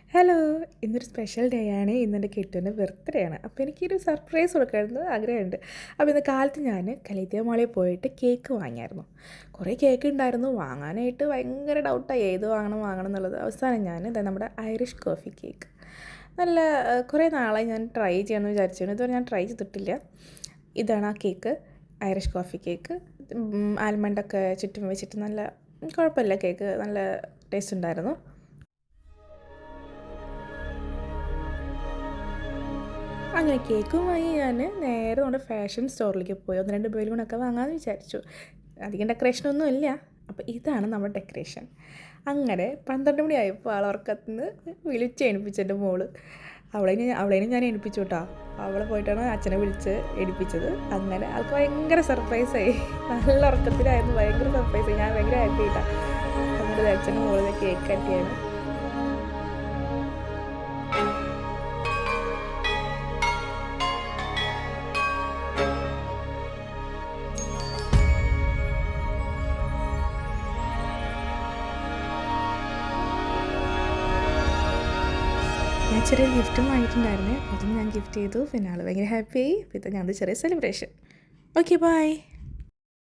Hello, ഇന്നൊരു special day ആണ്. ഇന്നെൻ്റെ കിട്ടുവിൻ്റെ ബർത്ത്ഡേ ആണ്. അപ്പോൾ എനിക്കൊരു സർപ്രൈസ് കൊടുക്കണമെന്ന് ആഗ്രഹമുണ്ട്. അപ്പോൾ ഇന്ന് കാലത്ത് ഞാൻ കലൈത്തിയ മാളിൽ പോയിട്ട് കേക്ക് വാങ്ങിയായിരുന്നു. കുറേ കേക്ക് ഉണ്ടായിരുന്നു. വാങ്ങാനായിട്ട് ഭയങ്കര ഡൗട്ടായി ഏത് വാങ്ങണം എന്നുള്ളത്. അവസാനം ഞാൻ നമ്മുടെ ഐറിഷ് കോഫി കേക്ക് നല്ല കുറേ നാളായി ഞാൻ ട്രൈ ചെയ്യാമെന്ന് വിചാരിച്ചിരുന്നു. ഇതുവരെ ഞാൻ ട്രൈ ചെയ്തിട്ടില്ല. ഇതാണ് ആ കേക്ക്, ഐറിഷ് കോഫി കേക്ക്. ആൽമണ്ടൊക്കെ ചുറ്റും വെച്ചിട്ട് നല്ല കുഴപ്പമില്ല, കേക്ക് നല്ല ടേസ്റ്റ് ഉണ്ടായിരുന്നു. അങ്ങനെ കേക്കുമായി ഞാൻ നേരെ നമ്മുടെ ഫാഷൻ സ്റ്റോറിലേക്ക് പോയി 1-2 ബലൂണൊക്കെ വാങ്ങാമെന്ന് വിചാരിച്ചു. അധികം ഡെക്കറേഷനൊന്നും ഇല്ല. അപ്പോൾ ഇതാണ് നമ്മുടെ ഡെക്കറേഷൻ. അങ്ങനെ 12 മണിയായപ്പോൾ ഉറക്കത്തിൽ നിന്ന് വിളിച്ച് എൻ്റെ മോള്. അവളേനും ഞാൻ എണിപ്പിച്ചു കേട്ടോ. അവളെ പോയിട്ടാണ് അച്ഛനെ വിളിച്ച് എണിപ്പിച്ചത്. അങ്ങനെ ആൾക്ക് ഭയങ്കര സർപ്രൈസായി. നല്ല ഉറക്കത്തിലായിരുന്നു, ഭയങ്കര സർപ്രൈസായി. ഞാൻ ഭയങ്കര ഹാപ്പി ആയിട്ടാണ്. അങ്ങനെ അച്ഛൻ്റെ മോളിൽ കേക്ക് കട്ടിയാണ്. ഞാൻ ചെറിയൊരു ഗിഫ്റ്റും വാങ്ങിയിട്ടുണ്ടായിരുന്നു. അതും ഞാൻ ഗിഫ്റ്റ് ചെയ്തു. പിന്നെ ആൾ ഭയങ്കര ഹാപ്പിയായി. പിന്നെ ഞങ്ങളുടെ ചെറിയ സെലിബ്രേഷൻ. Okay, by.